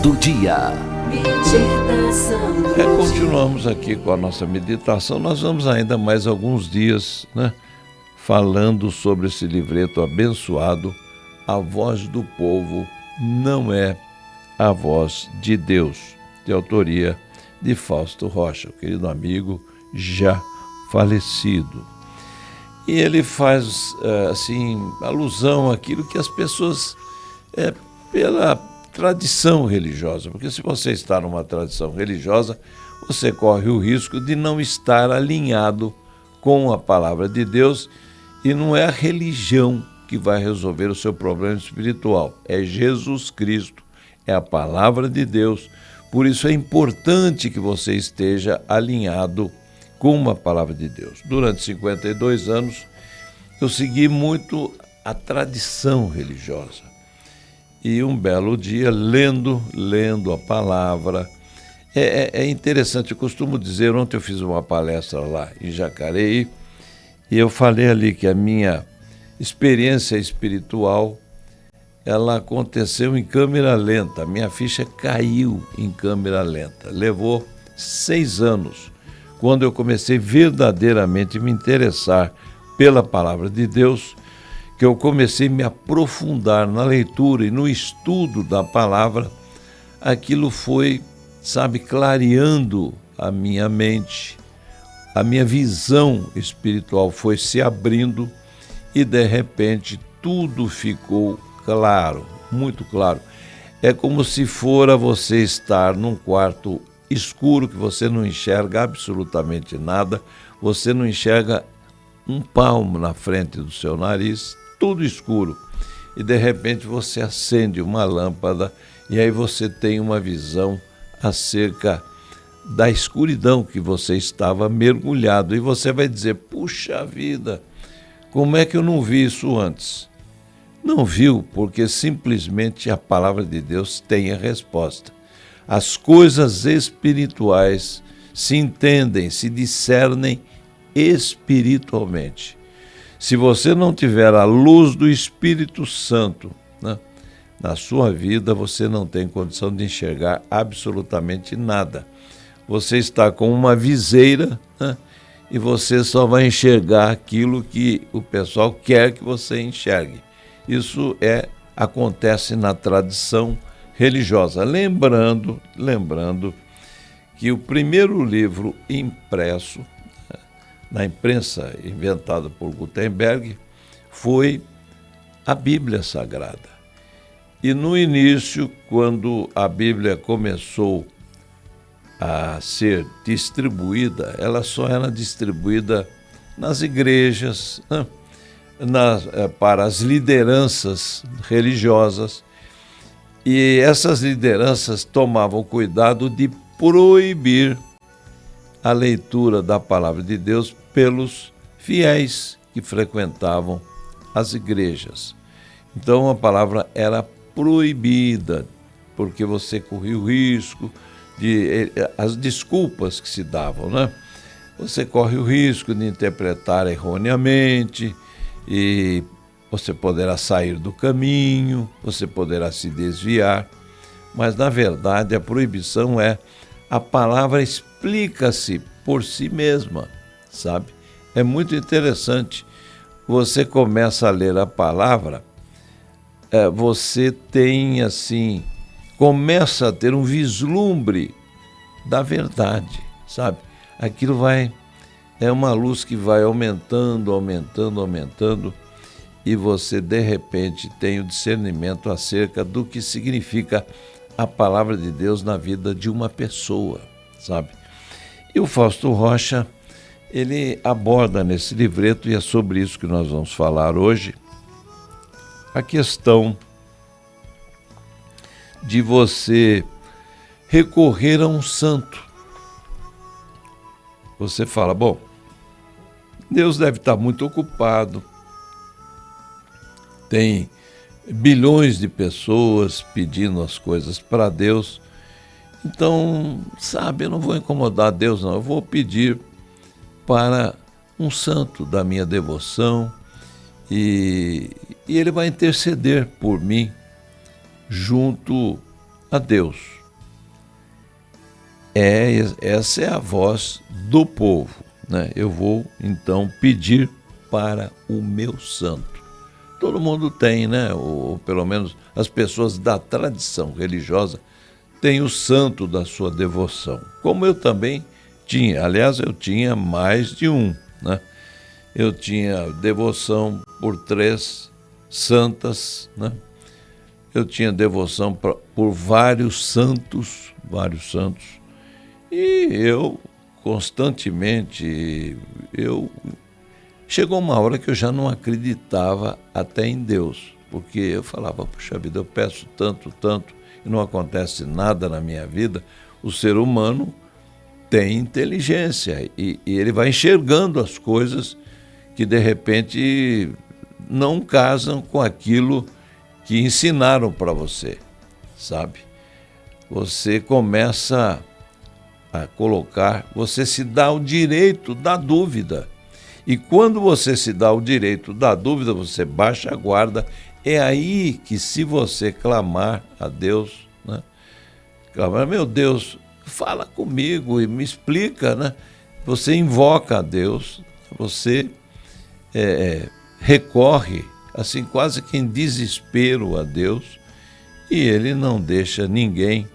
do dia. Meditação. Continuamos aqui com a nossa meditação. Nós vamos ainda mais alguns dias, falando sobre esse livreto abençoado. A voz do povo não é a voz de Deus, de autoria de Fausto Rocha, o querido amigo já falecido. E ele faz, alusão àquilo que as pessoas, pela tradição religiosa, porque se você está numa tradição religiosa, você corre o risco de não estar alinhado com a palavra de Deus, e não é a religião que vai resolver o seu problema espiritual, é Jesus Cristo, é a palavra de Deus. Por isso é importante que você esteja alinhado com a palavra de Deus. Durante 52 anos, eu segui muito a tradição religiosa. E um belo dia, lendo a palavra, é interessante, eu costumo dizer, ontem eu fiz uma palestra lá em Jacareí, e eu falei ali que a minha experiência espiritual, ela aconteceu em câmera lenta, minha ficha caiu em câmera lenta, levou 6 anos, quando eu comecei verdadeiramente a me interessar pela palavra de Deus, que eu comecei a me aprofundar na leitura e no estudo da palavra, aquilo foi, clareando a minha mente, a minha visão espiritual foi se abrindo e, de repente, tudo ficou claro, muito claro. É como se fora você estar num quarto escuro que você não enxerga absolutamente nada, você não enxerga um palmo na frente do seu nariz, tudo escuro. E de repente você acende uma lâmpada e aí você tem uma visão acerca da escuridão que você estava mergulhado. E você vai dizer, puxa vida, como é que eu não vi isso antes? Não viu porque simplesmente a palavra de Deus tem a resposta. As coisas espirituais se entendem, se discernem espiritualmente. Se você não tiver a luz do Espírito Santo, na sua vida, você não tem condição de enxergar absolutamente nada. Você está com uma viseira, e você só vai enxergar aquilo que o pessoal quer que você enxergue. Isso acontece na tradição religiosa. Lembrando que o primeiro livro impresso, na imprensa inventada por Gutenberg, foi a Bíblia Sagrada. E no início, quando a Bíblia começou a ser distribuída, ela só era distribuída nas igrejas, para as lideranças religiosas, e essas lideranças tomavam cuidado de proibir a leitura da palavra de Deus pelos fiéis que frequentavam as igrejas. Então a palavra era proibida, porque você corria o risco as desculpas que se davam, Você corre o risco de interpretar erroneamente e você poderá sair do caminho, você poderá se desviar, mas na verdade a proibição a palavra explica-se por si mesma, É muito interessante. Você começa a ler a palavra, você tem começa a ter um vislumbre da verdade, Aquilo é uma luz que vai aumentando, e você de repente tem o discernimento acerca do que significa a palavra de Deus na vida de uma pessoa, E o Fausto Rocha, ele aborda nesse livreto, e é sobre isso que nós vamos falar hoje, a questão de você recorrer a um santo. Você fala, bom, Deus deve estar muito ocupado, tem bilhões de pessoas pedindo as coisas para Deus, então, eu não vou incomodar Deus, não, eu vou pedir para um santo da minha devoção, e ele vai interceder por mim junto a Deus. Essa é a voz do povo, né? Eu vou então pedir para o meu santo. Todo mundo tem, né? Ou pelo menos as pessoas da tradição religiosa têm o santo da sua devoção. Como eu também tinha. Aliás, eu tinha mais de um, né? Eu tinha devoção por 3 santas, né? Eu tinha devoção por vários santos. E eu constantemente, chegou uma hora que eu já não acreditava até em Deus, porque eu falava, puxa vida, eu peço tanto, e não acontece nada na minha vida. O ser humano tem inteligência e ele vai enxergando as coisas que de repente não casam com aquilo que ensinaram para você, sabe? Você começa a colocar, você se dá o direito da dúvida. E quando você se dá o direito da dúvida, você baixa a guarda. É aí que, se você clamar a Deus, né? Clamar, meu Deus, fala comigo e me explica, né? Você invoca a Deus, você recorre, assim, quase que em desespero a Deus, e Ele não deixa ninguém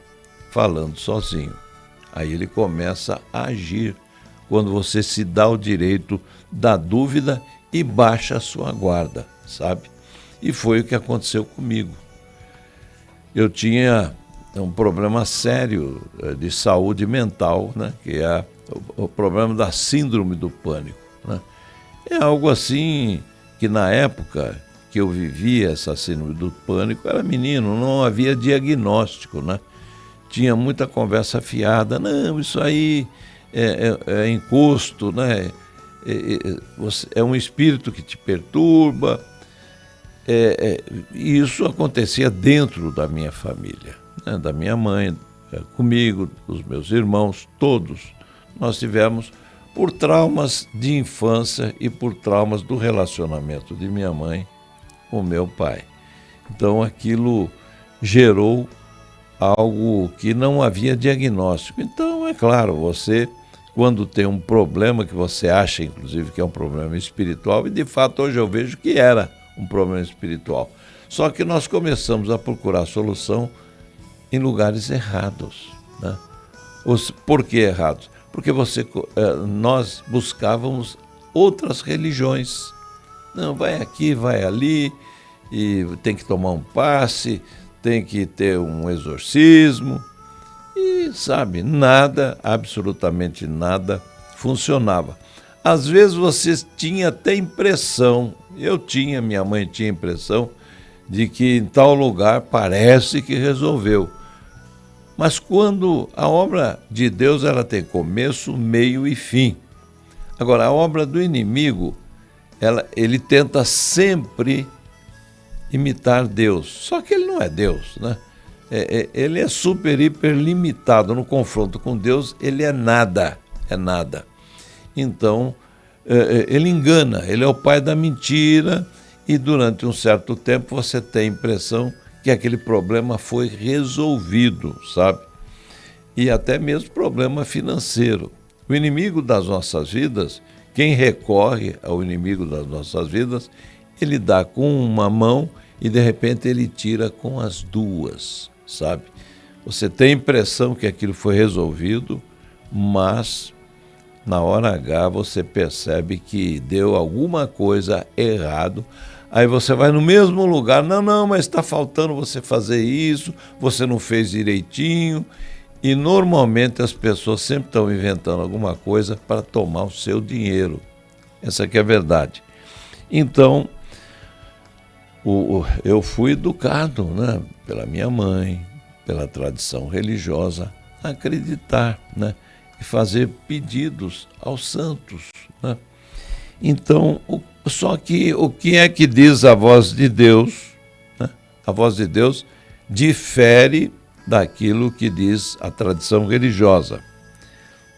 falando sozinho. Aí Ele começa a agir quando você se dá o direito da dúvida e baixa a sua guarda, sabe? E foi o que aconteceu comigo. Eu tinha um problema sério de saúde mental, né? Que é o problema da síndrome do pânico, né? É algo assim que, na época que eu vivia essa síndrome do pânico, era menino, não havia diagnóstico, né? Tinha muita conversa fiada, não, isso aí é encosto, né? É um espírito que te perturba. E isso acontecia dentro da minha família, né? Da minha mãe, comigo, dos meus irmãos, todos. Nós tivemos, por traumas de infância e por traumas do relacionamento de minha mãe com meu pai. Então aquilo gerou algo que não havia diagnóstico. Então, é claro, você, quando tem um problema que você acha, inclusive, que é um problema espiritual, e de fato hoje eu vejo que era um problema espiritual. Só que nós começamos a procurar solução em lugares errados, né? Por que errados? Porque nós buscávamos outras religiões. Não, vai aqui, vai ali, e tem que tomar um passe, tem que ter um exorcismo. E, sabe, nada, absolutamente nada, funcionava. Às vezes você tinha até impressão, minha mãe tinha impressão, de que em tal lugar parece que resolveu. Mas quando a obra de Deus, ela tem começo, meio e fim. Agora, a obra do inimigo, ele tenta sempre imitar Deus. Só que ele não é Deus, né? Ele é super, hiper limitado. No confronto com Deus, ele é nada. Então, ele engana, ele é o pai da mentira, e durante um certo tempo você tem a impressão que aquele problema foi resolvido, sabe? E até mesmo problema financeiro. O inimigo das nossas vidas, quem recorre ao inimigo das nossas vidas, ele dá com uma mão e de repente ele tira com as duas, sabe? Você tem a impressão que aquilo foi resolvido, mas na hora H você percebe que deu alguma coisa errado. Aí você vai no mesmo lugar, não, mas está faltando você fazer isso, você não fez direitinho. E normalmente as pessoas sempre estão inventando alguma coisa para tomar o seu dinheiro. Essa que é a verdade. Então, eu fui educado, né, pela minha mãe, pela tradição religiosa, a acreditar, né, e fazer pedidos aos santos, né? Então, só que o que é que diz a voz de Deus, né? A voz de Deus difere daquilo que diz a tradição religiosa.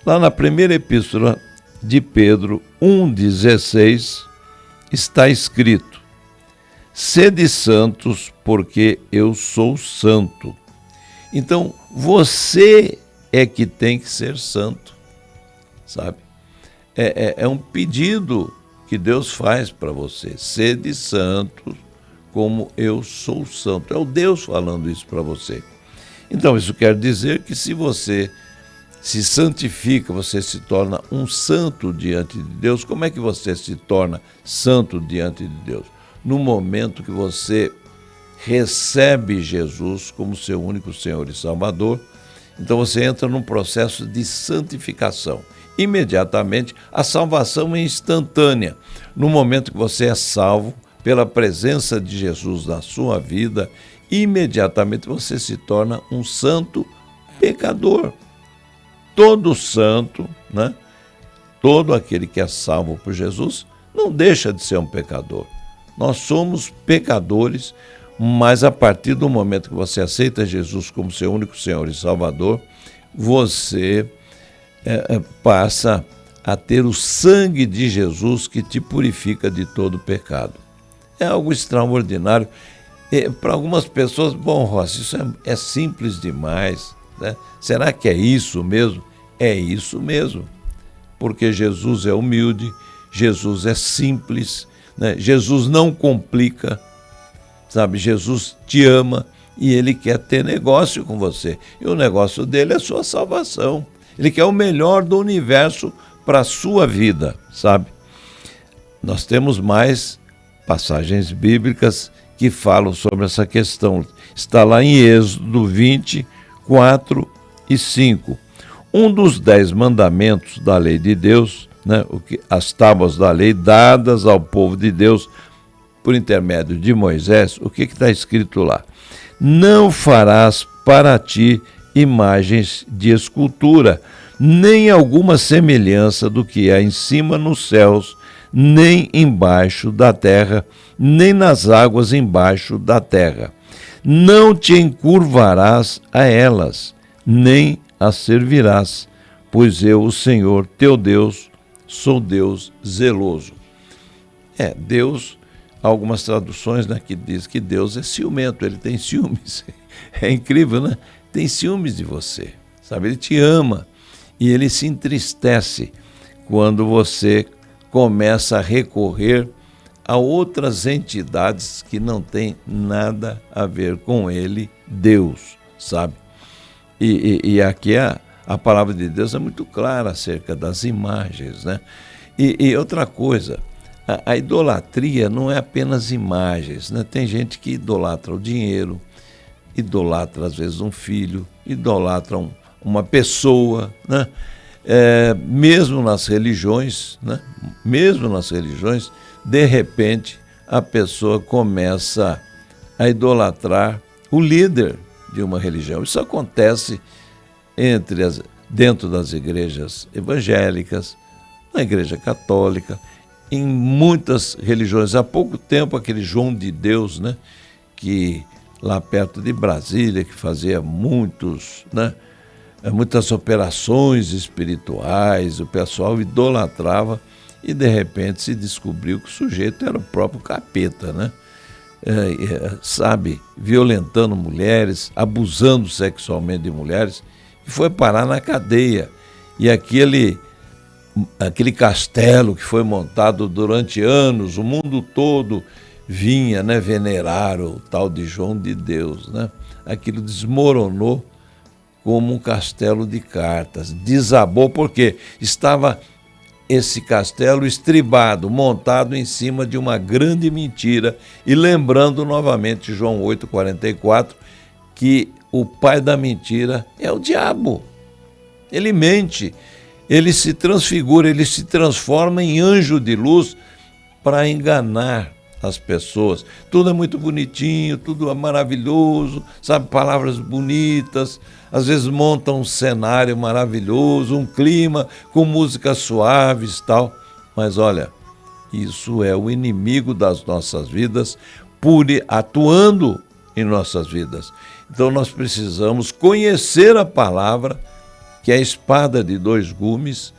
Lá na primeira epístola de Pedro 1,16 está escrito: sede santos, porque eu sou santo. Então, você é que tem que ser santo, sabe? É um pedido que Deus faz para você. Sede santos como eu sou santo. É o Deus falando isso para você. Então, isso quer dizer que se você se santifica, você se torna um santo diante de Deus. Como é que você se torna santo diante de Deus? No momento que você recebe Jesus como seu único Senhor e Salvador, então você entra num processo de santificação. Imediatamente, a salvação é instantânea. No momento que você é salvo pela presença de Jesus na sua vida, imediatamente você se torna um santo pecador. Todo santo, né? Todo aquele que é salvo por Jesus, não deixa de ser um pecador. Nós somos pecadores, mas a partir do momento que você aceita Jesus como seu único Senhor e Salvador, você passa a ter o sangue de Jesus que te purifica de todo pecado. É algo extraordinário. Para algumas pessoas, bom, Rossi, isso é simples demais, né? Será que é isso mesmo? É isso mesmo, porque Jesus é humilde, Jesus é simples, né? Jesus não complica, sabe? Jesus te ama e Ele quer ter negócio com você. E o negócio dele é a sua salvação. Ele quer o melhor do universo para a sua vida, sabe? Nós temos mais passagens bíblicas que falam sobre essa questão. Está lá em Êxodo 20, 4 e 5. Um dos 10 mandamentos da lei de Deus, né, as tábuas da lei dadas ao povo de Deus por intermédio de Moisés, o que está escrito lá? Não farás para ti imagens de escultura, nem alguma semelhança do que há em cima nos céus, nem embaixo da terra, nem nas águas embaixo da terra. Não te encurvarás a elas, nem as servirás, pois eu, o Senhor teu Deus, sou Deus zeloso. Deus, algumas traduções, né, que diz que Deus é ciumento, Ele tem ciúmes. É incrível, né? Tem ciúmes de você, sabe? Ele te ama e Ele se entristece quando você começa a recorrer a outras entidades que não têm nada a ver com Ele, Deus, sabe? E aqui a palavra de Deus é muito clara acerca das imagens, né? E outra coisa, a idolatria não é apenas imagens, né? Tem gente que idolatra o dinheiro, idolatra às vezes um filho, idolatra uma pessoa, né? Mesmo nas religiões, né? Mesmo nas religiões, de repente a pessoa começa a idolatrar o líder de uma religião. Isso acontece dentro das igrejas evangélicas, na igreja católica, em muitas religiões. Há pouco tempo aquele João de Deus, né, que lá perto de Brasília, que fazia muitas operações espirituais, o pessoal idolatrava e de repente se descobriu que o sujeito era o próprio capeta, né? Violentando mulheres, abusando sexualmente de mulheres, e foi parar na cadeia. E aquele castelo que foi montado durante anos, o mundo todo vinha, né, venerar o tal de João de Deus, né? Aquilo desmoronou como um castelo de cartas, desabou porque estava esse castelo estribado, montado em cima de uma grande mentira. E lembrando novamente João 8,44, que o pai da mentira é o diabo. Ele mente, ele se transfigura, ele se transforma em anjo de luz para enganar as pessoas. Tudo é muito bonitinho, tudo é maravilhoso, sabe, palavras bonitas, às vezes montam um cenário maravilhoso, um clima com músicas suaves e tal, mas olha, isso é o inimigo das nossas vidas, atuando em nossas vidas. Então nós precisamos conhecer a palavra, que é a espada de 2 gumes,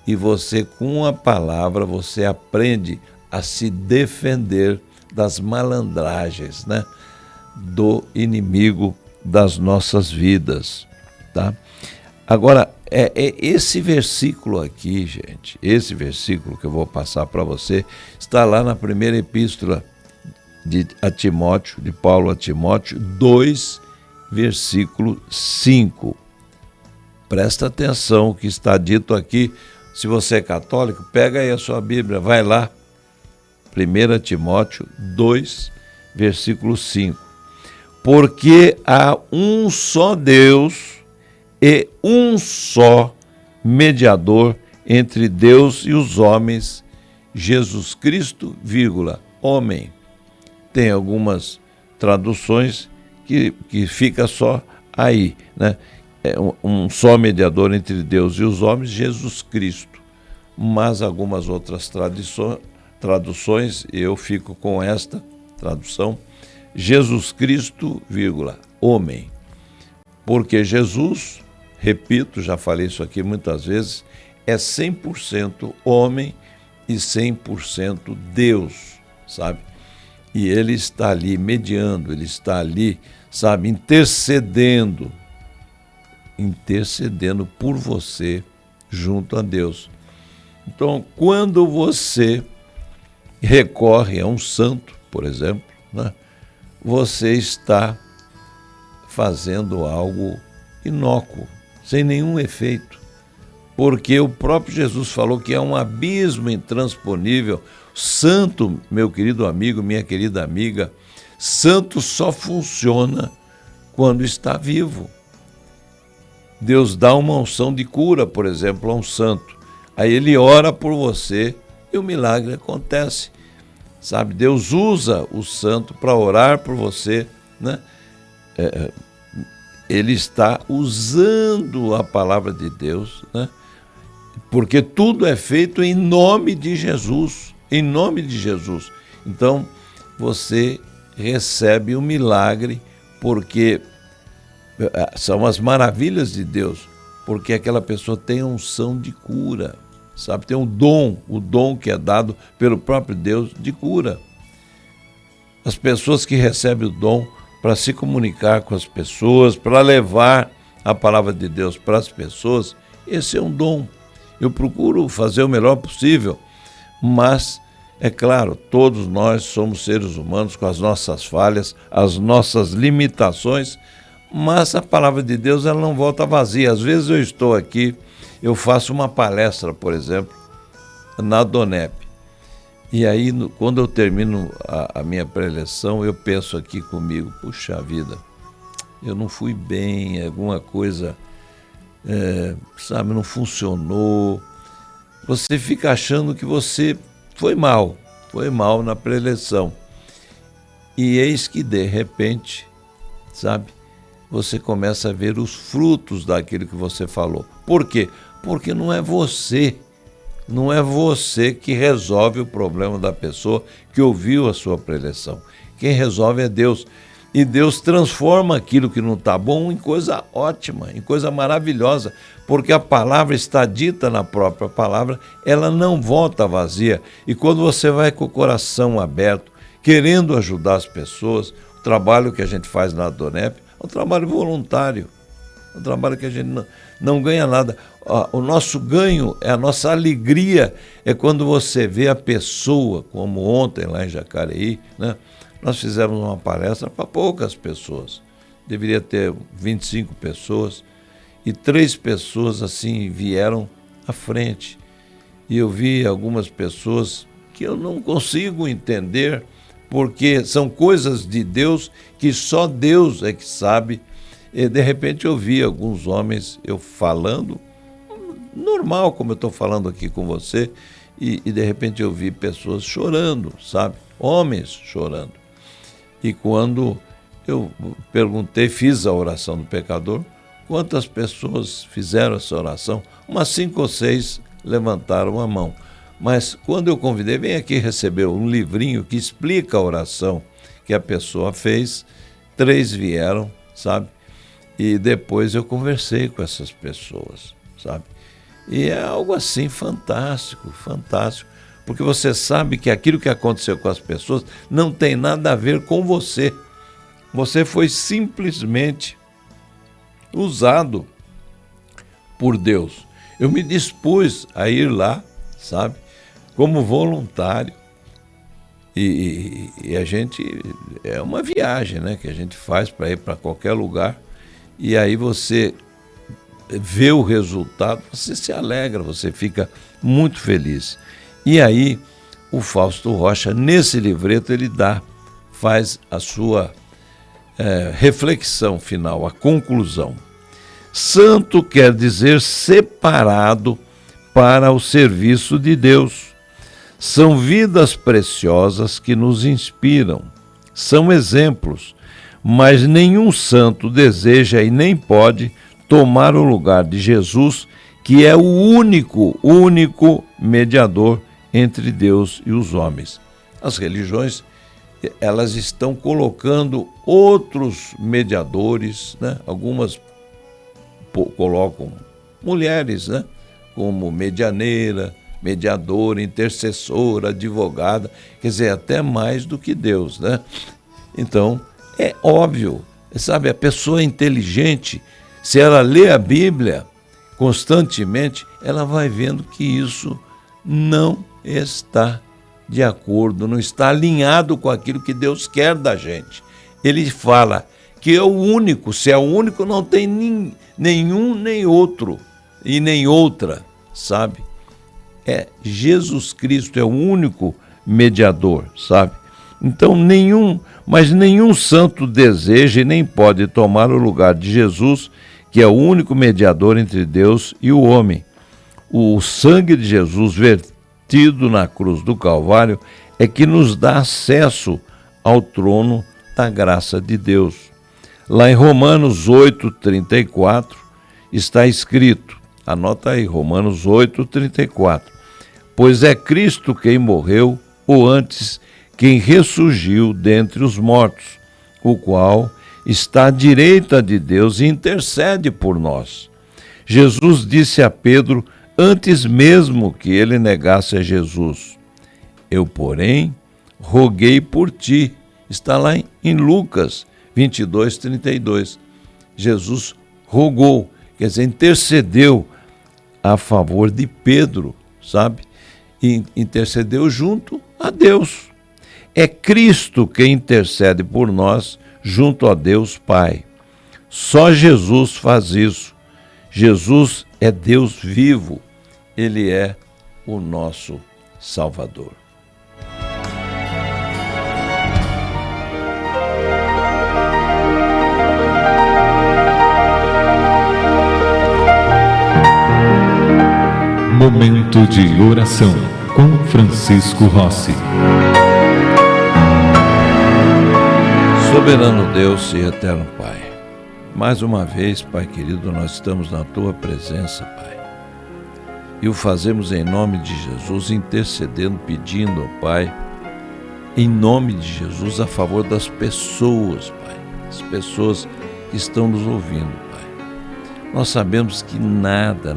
e você, com a palavra, você aprende a se defender das malandragens, né, do inimigo das nossas vidas, tá? Agora, é esse versículo aqui, gente, esse versículo que eu vou passar para você, está lá na primeira epístola de Paulo a Timóteo, 2, versículo 5. Presta atenção o que está dito aqui. Se você é católico, pega aí a sua Bíblia, vai lá, 1 Timóteo 2, versículo 5. Porque há um só Deus e um só mediador entre Deus e os homens, Jesus Cristo, homem. Tem algumas traduções que fica só aí, né? É um só mediador entre Deus e os homens, Jesus Cristo. Mas algumas outras traduções, eu fico com esta tradução, Jesus Cristo, homem. Porque Jesus, repito, já falei isso aqui muitas vezes, é 100% homem e 100% Deus, sabe? E ele está ali mediando, ele está ali, sabe, intercedendo por você junto a Deus. Então, quando você recorre a um santo, por exemplo, né, você está fazendo algo inócuo, sem nenhum efeito. Porque o próprio Jesus falou que é um abismo intransponível. Santo, meu querido amigo, minha querida amiga, santo só funciona quando está vivo. Deus dá uma unção de cura, por exemplo, a um santo. Aí ele ora por você e o milagre acontece. Sabe, Deus usa o santo para orar por você, né? Ele está usando a palavra de Deus, né? Porque tudo é feito em nome de Jesus, em nome de Jesus. Então, você recebe o milagre, porque são as maravilhas de Deus, porque aquela pessoa tem a unção de cura, sabe? Tem o dom que é dado pelo próprio Deus de cura. As pessoas que recebem o dom para se comunicar com as pessoas, para levar a palavra de Deus para as pessoas, esse é um dom. Eu procuro fazer o melhor possível, mas, é claro, todos nós somos seres humanos com as nossas falhas, as nossas limitações, mas a palavra de Deus ela não volta vazia. Às vezes eu estou aqui, eu faço uma palestra, por exemplo, na Donep. E aí, quando eu termino a minha preleção, eu penso aqui comigo, puxa vida, eu não fui bem, alguma coisa, sabe, não funcionou. Você fica achando que você foi mal na preleção. E eis que, de repente, sabe, você começa a ver os frutos daquilo que você falou. Por quê? Porque não é você que resolve o problema da pessoa que ouviu a sua preleção. Quem resolve é Deus. E Deus transforma aquilo que não está bom em coisa ótima, em coisa maravilhosa, porque a palavra está dita na própria palavra, ela não volta vazia. E quando você vai com o coração aberto, querendo ajudar as pessoas, o trabalho que a gente faz na Donep é um trabalho voluntário, um trabalho que a gente não ganha nada. O nosso ganho, a nossa alegria é quando você vê a pessoa, como ontem lá em Jacareí, né? Nós fizemos uma palestra para poucas pessoas, deveria ter 25 pessoas, e 3 pessoas assim vieram à frente. E eu vi algumas pessoas que eu não consigo entender, porque são coisas de Deus que só Deus é que sabe. E de repente eu vi alguns homens, eu falando, normal como eu estou falando aqui com você, e de repente eu vi pessoas chorando, sabe? Homens chorando. E quando eu perguntei, fiz a oração do pecador, quantas pessoas fizeram essa oração? Umas 5 ou 6 levantaram a mão. Mas quando eu convidei, vem aqui receber um livrinho que explica a oração que a pessoa fez, 3 vieram, sabe? E depois eu conversei com essas pessoas, sabe? E é algo assim fantástico, fantástico. Porque você sabe que aquilo que aconteceu com as pessoas não tem nada a ver com você. Você foi simplesmente usado por Deus. Eu me dispus a ir lá, sabe, como voluntário. E a gente, é uma viagem, né, que a gente faz para ir para qualquer lugar. E aí você vê o resultado, você se alegra, você fica muito feliz. E aí o Fausto Rocha, nesse livreto, ele faz a sua reflexão final, a conclusão. Santo quer dizer separado para o serviço de Deus. São vidas preciosas que nos inspiram, são exemplos, mas nenhum santo deseja e nem pode tomar o lugar de Jesus, que é o único mediador entre Deus e os homens. As religiões, elas estão colocando outros mediadores, né? Algumas colocam mulheres, né? Como medianeira, mediadora, intercessora, advogada, quer dizer, até mais do que Deus, né? Então, é óbvio, sabe, a pessoa inteligente, se ela lê a Bíblia constantemente, ela vai vendo que isso não está de acordo, não está alinhado com aquilo que Deus quer da gente. Ele fala que é o único, se é o único, não tem nenhum, nem outro, e nem outra, sabe? Jesus Cristo é o único mediador, sabe? Então nenhum santo deseja e nem pode tomar o lugar de Jesus, que é o único mediador entre Deus e o homem. O sangue de Jesus vertido na cruz do Calvário é que nos dá acesso ao trono da graça de Deus. Lá em Romanos 8:34 está escrito, anota aí, Romanos 8:34. Pois é Cristo quem morreu, ou antes, quem ressurgiu dentre os mortos, o qual está à direita de Deus e intercede por nós. Jesus disse a Pedro, antes mesmo que ele negasse a Jesus, eu, porém, roguei por ti. Está lá em Lucas 22:32. Jesus rogou, quer dizer, intercedeu a favor de Pedro, sabe? E intercedeu junto a Deus. É Cristo quem intercede por nós junto a Deus Pai. Só Jesus faz isso. Jesus é Deus vivo. Ele é o nosso Salvador. Momento de oração com Francisco Rossi. Soberano Deus e eterno Pai, mais uma vez, Pai querido, nós estamos na Tua presença, Pai. E o fazemos em nome de Jesus, intercedendo, pedindo, Pai, em nome de Jesus, a favor das pessoas, Pai. As pessoas que estão nos ouvindo, Pai. Nós sabemos que nada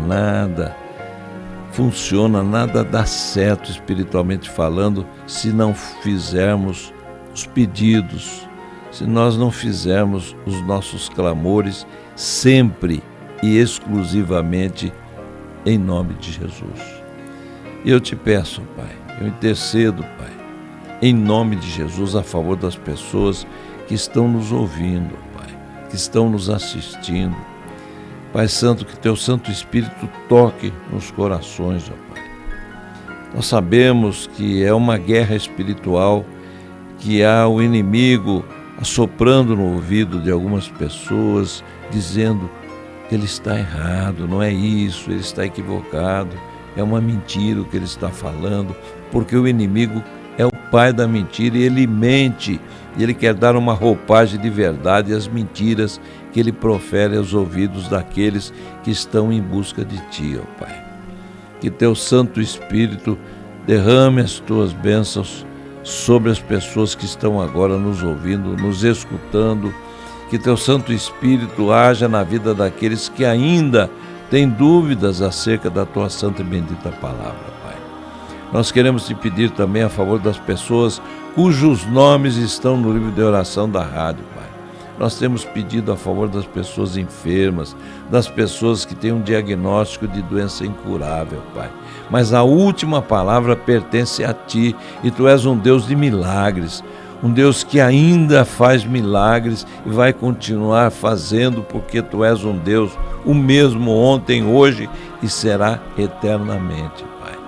funciona, nada dá certo espiritualmente falando se não fizermos os pedidos, se nós não fizermos os nossos clamores sempre e exclusivamente em nome de Jesus. E eu te peço, Pai, eu intercedo, Pai, em nome de Jesus a favor das pessoas que estão nos ouvindo, Pai, que estão nos assistindo. Pai Santo, que Teu Santo Espírito toque nos corações, ó Pai. Nós sabemos que é uma guerra espiritual, que há o inimigo assoprando no ouvido de algumas pessoas, dizendo que ele está errado, não é isso, ele está equivocado, é uma mentira o que ele está falando, porque o inimigo é o pai da mentira e ele mente, e ele quer dar uma roupagem de verdade às mentiras que ele profere aos ouvidos daqueles que estão em busca de Ti, ó Pai. Que Teu Santo Espírito derrame as Tuas bênçãos sobre as pessoas que estão agora nos ouvindo, nos escutando. Que Teu Santo Espírito haja na vida daqueles que ainda têm dúvidas acerca da Tua santa e bendita palavra, Pai. Nós queremos Te pedir também a favor das pessoas cujos nomes estão no livro de oração da rádio, Pai. Nós temos pedido a favor das pessoas enfermas, das pessoas que têm um diagnóstico de doença incurável, Pai. Mas a última palavra pertence a Ti, e Tu és um Deus de milagres, um Deus que ainda faz milagres e vai continuar fazendo, porque Tu és um Deus o mesmo ontem, hoje e será eternamente, Pai.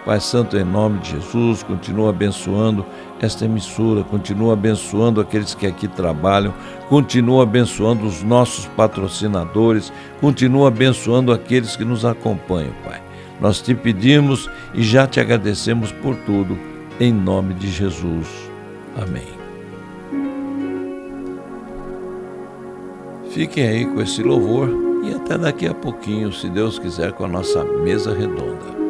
Pai Santo, em nome de Jesus, continua abençoando esta emissora, continua abençoando aqueles que aqui trabalham, continua abençoando os nossos patrocinadores, continua abençoando aqueles que nos acompanham, Pai. Nós Te pedimos e já Te agradecemos por tudo, em nome de Jesus. Amém. Fiquem aí com esse louvor e até daqui a pouquinho, se Deus quiser, com a nossa mesa redonda.